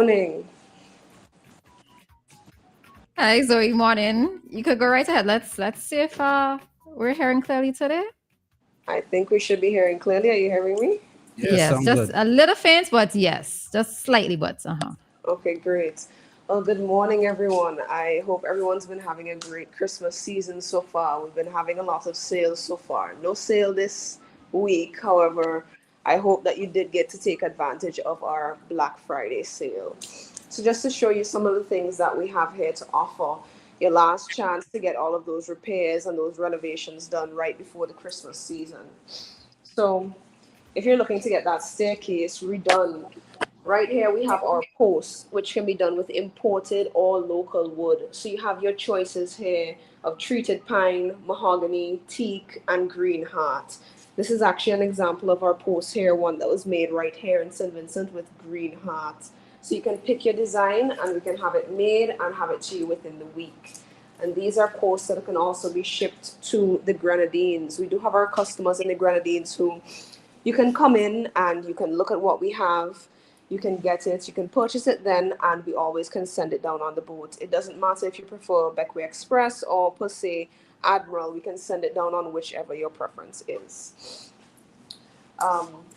Morning. Hi, Zoe. Morning. You could go right ahead. Let's see if we're hearing clearly today. I think we should be hearing clearly. Are you hearing me? Yeah, Yes, sound just good. a little faint, but yes, just slightly, but Okay, great. Well, good morning, everyone. I hope everyone's been having a great Christmas season so far. We've been having a lot of sales so far. No sale this week, however, I hope that you did get to take advantage of our Black Friday sale. So, just to show you some of the things that we have here to offer, your last chance to get all of those repairs and those renovations done right before the Christmas season. So, if you're looking to get that staircase redone, right here we have our posts, which can be done with imported or local wood. So you have your choices here of treated pine, mahogany, teak, and green heart. This is actually an example of our post here, one that was made right here in St. Vincent with green heart. So you can pick your design and we can have it made and have it to you within the week. And these are posts that can also be shipped to the Grenadines. We do have our customers in the Grenadines who you can come in and you can look at what we have. You can get it, you can purchase it then, and we always can send it down on the boat. It doesn't matter if you prefer Beckway Express or per se Admiral, we can send it down on whichever your preference is.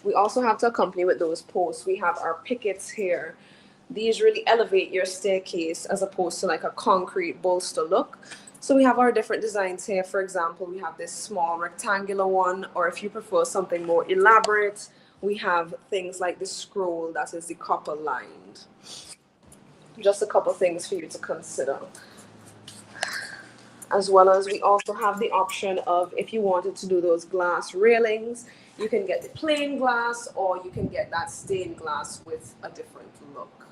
We also have to accompany with those posts. We have our pickets here. These really elevate your staircase as opposed to like a concrete bolster look. So we have our different designs here. For example, we have this small rectangular one, or if you prefer something more elaborate, we have things like the scroll that is the copper lined. Just a couple things for you to consider. As well as we also have the option of if you wanted to do those glass railings, you can get the plain glass or you can get that stained glass with a different look.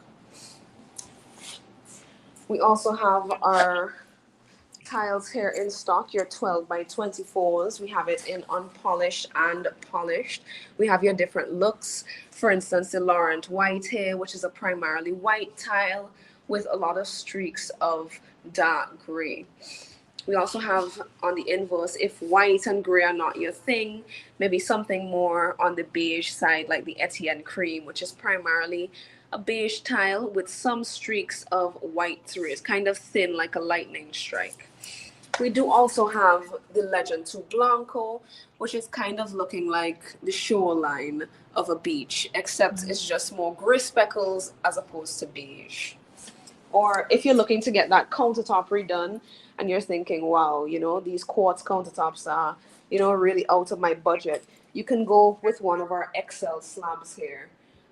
We also have our tiles here in stock, your 12 by 24s. We have it in unpolished and polished. We have your different looks. For instance, the Laurent white here, which is a primarily white tile with a lot of streaks of dark gray. We also have on the inverse, if white and gray are not your thing, maybe something more on the beige side, like the Etienne cream, which is primarily a beige tile with some streaks of white through it, kind of thin like a lightning strike. We do also have the Legend to Blanco, which is kind of looking like the shoreline of a beach, except it's just more gray speckles as opposed to beige. Or if you're looking to get that countertop redone and you're thinking, wow, these quartz countertops are, really out of my budget, you can go with one of our XL slabs here.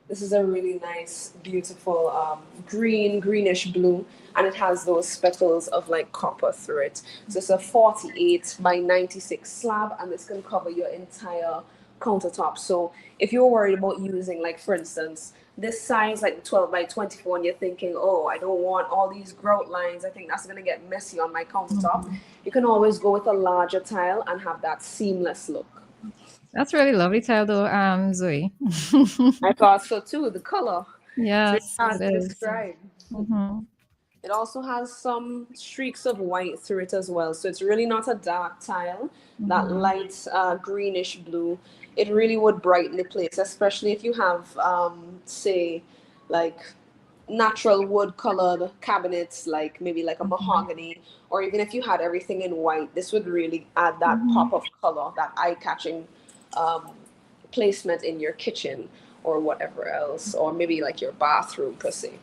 This is a really nice, beautiful greenish blue, and it has those speckles of like copper through it. So it's a 48 by 96 slab, and this can cover your entire countertop. So if you're worried about using, like for instance, this size, like 12 by 24, and you're thinking, oh, I don't want all these grout lines, I think that's going to get messy on my countertop, you can always go with a larger tile and have that seamless look. that's really lovely tile though, Zoe. I thought so too. The color, it's really Yes, hard it to is. describe. Mm-hmm. It also has some streaks of white through it as well. So it's really not a dark tile, that Mm-hmm. light greenish blue. It really would brighten the place, especially if you have, say, like natural wood colored cabinets, like maybe like a mahogany, or even if you had everything in white, this would really add that Mm-hmm. pop of color, that eye catching um, placement in your kitchen or whatever else, or maybe like your bathroom per se.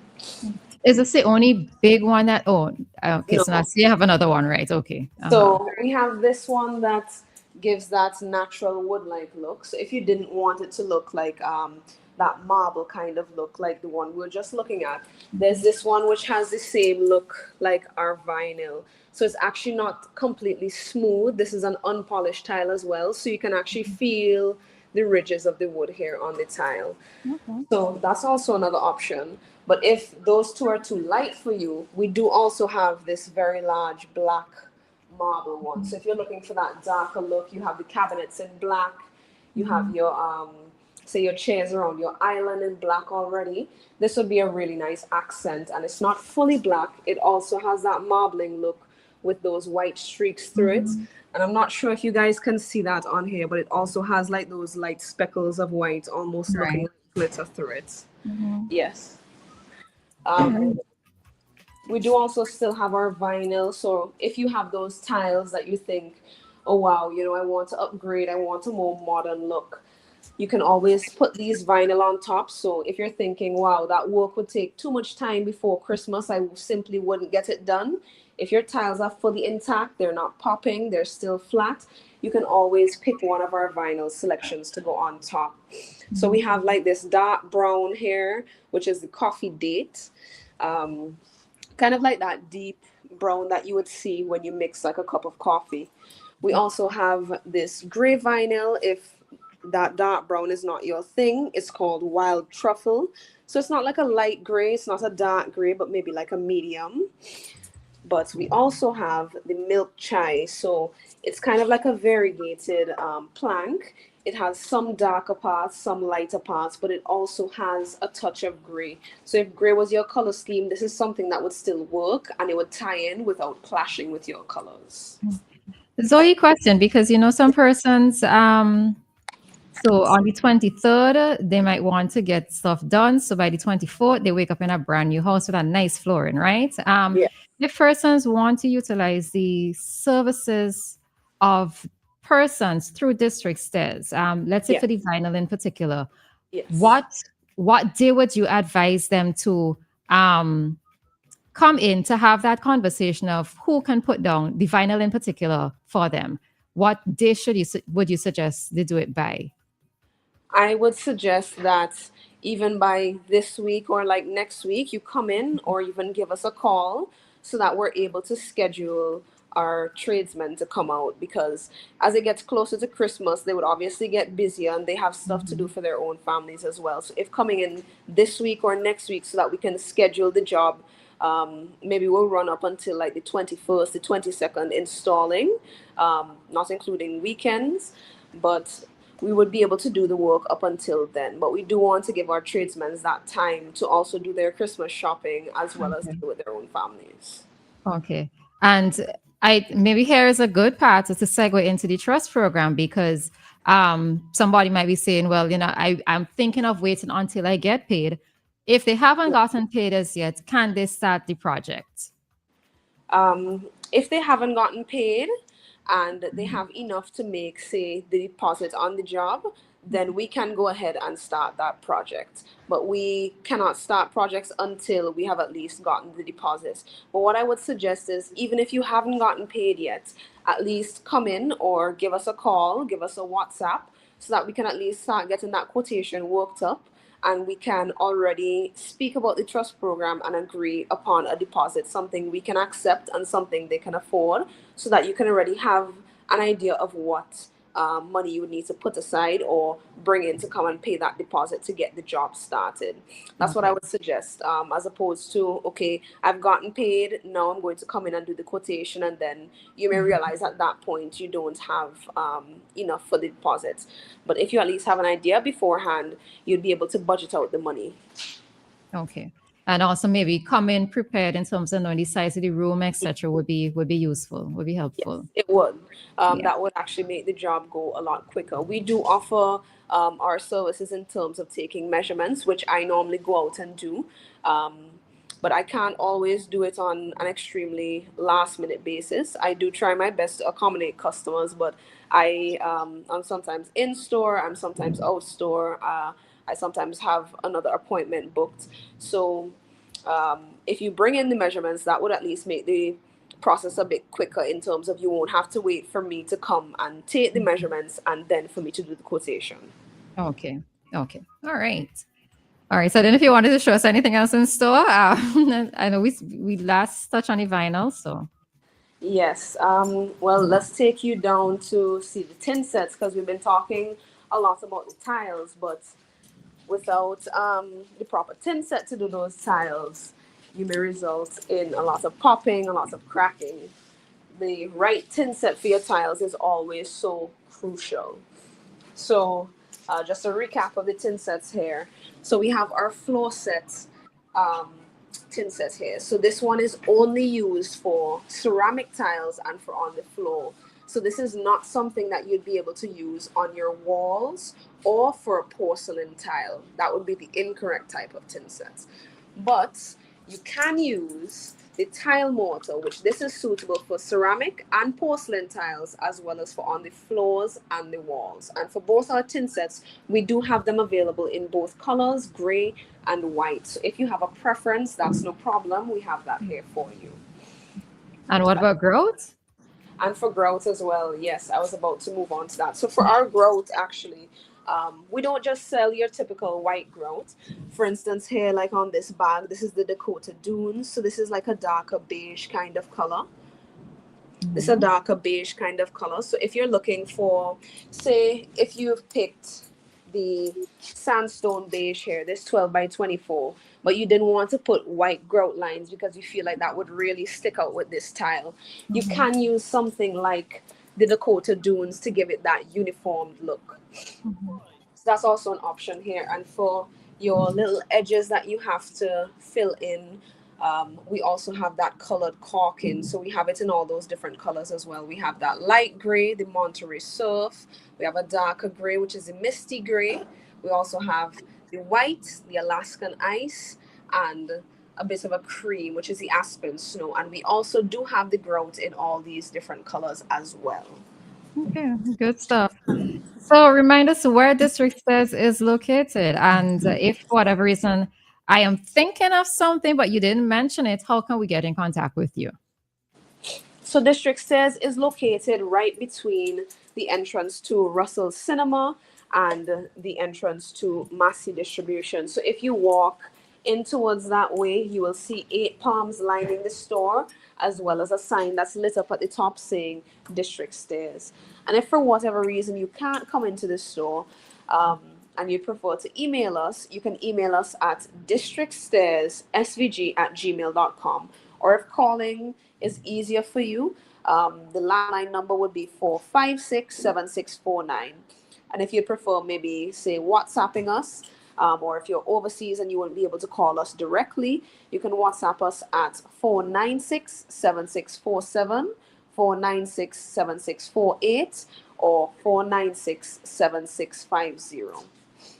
Is this the only big one that? Oh, okay. So now No. see, you have another one, right? Okay. Uh huh. So we have this one that gives that natural wood-like look. So if you didn't want it to look like that marble kind of look like the one we were just looking at, there's this one which has the same look like our vinyl. So it's actually not completely smooth. This is an unpolished tile as well. So you can actually feel the ridges of the wood here on the tile. Okay. So that's also another option. But if those two are too light for you, we do also have this very large black marble one. So if you're looking for that darker look, you have the cabinets in black, you have your say your chairs around your island in black already. This would be a really nice accent, and it's not fully black. It also has that marbling look with those white streaks through it. Mm-hmm. And I'm not sure if you guys can see that on here, but it also has like those light speckles of white, almost looking Right. like glitter through it. Mm-hmm. Yes. Um, we do also still have our vinyl. So if you have those tiles that you think, oh wow, I want to upgrade, I want a more modern look, you can always put these vinyl on top. So if you're thinking, wow, that work would take too much time before Christmas, I simply wouldn't get it done. If your tiles are fully intact, they're not popping, they're still flat, you can always pick one of our vinyl selections to go on top. So we have like this dark brown here, which is the coffee date. Um, Kind of like that deep brown that you would see when you mix like a cup of coffee. We also have this gray vinyl. If that dark brown is not your thing, it's called wild truffle. So it's not like a light gray, it's not a dark gray, but maybe like a medium. But we also have the milk chai. So it's kind of like a variegated plank. It has some darker parts, some lighter parts, but it also has a touch of gray. So if gray was your color scheme, this is something that would still work and it would tie in without clashing with your colors. Zoe, question, because some persons so on the 23rd, they might want to get stuff done. So by the 24th, they wake up in a brand new house with a nice flooring, right? Yeah, If persons want to utilize the services of persons through district stairs, let's say yeah, for the vinyl in particular, yes. what what day would you advise them to um, come in to have that conversation of who can put down the vinyl in particular for them? What day would you suggest they do it by? I would suggest that even by this week or like next week, you come in or even give us a call so that we're able to schedule our tradesmen to come out, because as it gets closer to Christmas, they would obviously get busier and they have stuff to do for their own families as well. So if coming in this week or next week so that we can schedule the job, maybe we'll run up until like the 21st, the 22nd installing, not including weekends. But we would be able to do the work up until then. But we do want to give our tradesmen that time to also do their Christmas shopping as well as Okay. deal with their own families. Okay. And I maybe here is a good part to segue into the trust program because somebody might be saying, well, I'm thinking of waiting until I get paid. If they haven't gotten paid as yet, can they start the project? If they haven't gotten paid and they have enough to make, say, the deposit on the job, then we can go ahead and start that project. But we cannot start projects until we have at least gotten the deposits. But what I would suggest is, even if you haven't gotten paid yet, at least come in or give us a call, give us a WhatsApp, so that we can at least start getting that quotation worked up and we can already speak about the trust program and agree upon a deposit, something we can accept and something they can afford, so that you can already have an idea of what money you would need to put aside or bring in to come and pay that deposit to get the job started. That's what I Okay. would suggest, as opposed to, okay, I've gotten paid, now I'm going to come in and do the quotation, and then you may realize at that point you don't have enough for the deposit. But if you at least have an idea beforehand, you'd be able to budget out the money. Okay. And also maybe come in prepared in terms of knowing the size of the room, etc. would be useful, would be helpful. Yes, it would. Yeah. That would actually make the job go a lot quicker. We do offer our services in terms of taking measurements, which I normally go out and do. Um, but I can't always do it on an extremely last minute basis. I do try my best to accommodate customers, but I'm sometimes in store, I'm sometimes out store. I sometimes have another appointment booked. So if you bring in the measurements, that would at least make the process a bit quicker in terms of you won't have to wait for me to come and take the measurements and then for me to do the quotation. Okay. Okay. All right. All right. So then if you wanted to show us anything else in store, I know we last touched on the vinyl, so Yes. Well, let's take you down to see the tin sets, because we've been talking a lot about the tiles, but without the proper tin set to do those tiles, you may result in a lot of popping, a lot of cracking. The right tin set for your tiles is always so crucial. So, just a recap of the tin sets here. So we have our floor set um, tin set here. So this one is only used for ceramic tiles and for on the floor. So this is not something that you'd be able to use on your walls or for a porcelain tile. That would be the incorrect type of tin sets. But You can use the tile mortar, which this is suitable for ceramic and porcelain tiles, as well as for on the floors and the walls. And for both our tin sets, we do have them available in both colors, gray and white. So if you have a preference, that's no problem. We have that here for you. And what about growth? And for grout as well, yes, I was about to move on to that. So for our grout, actually, we don't just sell your typical white grout. For instance, here, like on this bag, this is the Dakota Dunes. So this is like a darker beige kind of color. This is a darker beige kind of color. So if you're looking for, say, if you've picked the sandstone beige here, this 12 by 24, but you didn't want to put white grout lines because you feel like that would really stick out with this tile, you can use something like the Dakota Dunes to give it that uniformed look. So that's also an option here. And for your little edges that you have to fill in, we also have that colored caulking. So we have it in all those different colors as well. We have that light gray, the Monterey Surf. We have a darker gray, which is a misty gray. We also have the white, the Alaskan Ice, and a bit of a cream, which is the Aspen Snow. And we also do have the grout in all these different colors as well. Okay, good stuff. So remind us where District Stairs is located. And if for whatever reason I am thinking of something, but you didn't mention it, how can we get in contact with you? So District Stairs is located right between the entrance to Russell's Cinema and the entrance to Massey Distribution. So if you walk in towards that way, you will see 8 palms lining the store, as well as a sign that's lit up at the top saying District Stairs. And if for whatever reason you can't come into the store, and you prefer to email us, you can email us at districtstairs.svg@gmail.com. Or if calling is easier for you, the landline number would be 456-7649. And if you prefer, maybe say WhatsApping us, or if you're overseas and you won't be able to call us directly, you can WhatsApp us at 496-7647, 496-7648, or 496-7650.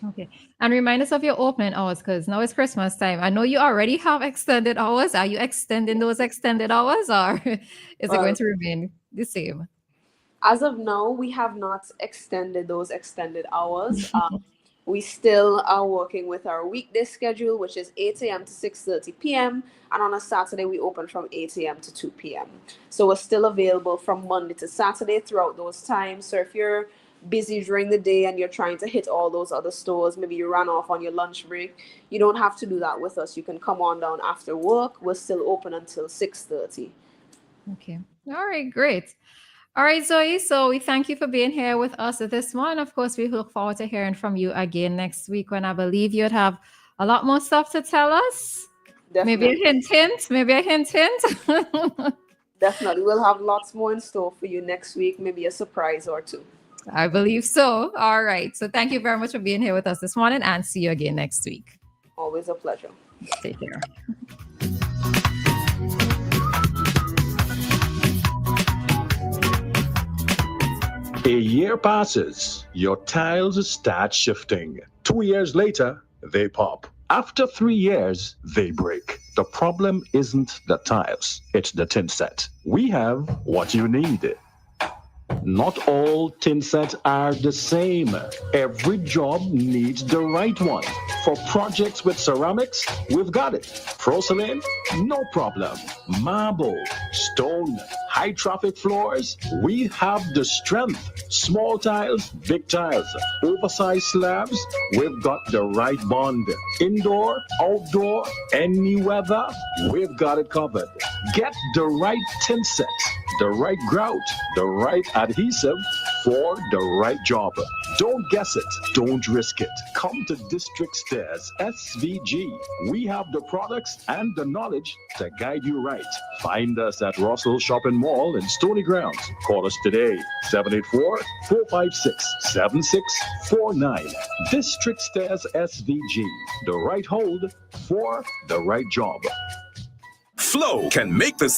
Okay. And remind us of your opening hours because now it's Christmas time. I know you already have extended hours. Are you extending those extended hours or is it going to remain the same? As of now, we have not extended those extended hours. We still are working with our weekday schedule, which is 8 a.m. to 6:30 p.m. And on a Saturday, we open from 8 a.m. to 2 p.m. So we're still available from Monday to Saturday throughout those times. So if you're busy during the day and you're trying to hit all those other stores, maybe you ran off on your lunch break, you don't have to do that with us. You can come on down after work. We're still open until 6:30. Okay. All right, great. All right, Zoe. So we thank you for being here with us this morning. Of course, we look forward to hearing from you again next week when I believe you'd have a lot more stuff to tell us. Definitely. Maybe a hint. Maybe a hint. Definitely. We'll have lots more in store for you next week, maybe a surprise or two. I believe so. All right. So thank you very much for being here with us this morning and see you again next week. Always a pleasure. Take care. A year passes, your tiles start shifting. 2 years later, they pop. After 3 years, they break. The problem isn't the tiles, it's the tin set. We have what you need. Not all tin sets are the same. Every job needs the right one. For projects with ceramics, we've got it. Porcelain, no problem. Marble, stone, high traffic floors, we have the strength. Small tiles, big tiles, oversized slabs, we've got the right bond. Indoor, outdoor, any weather, we've got it covered. Get the right tin set, the right grout, the right adhesive for the right job. Don't guess it. Don't risk it. Come to District Stairs SVG. We have the products and the knowledge to guide you right. Find us at Russell Shopping Mall in Stony Ground. Call us today, 784-456-7649. District Stairs SVG. The right hold for the right job. Flow can make the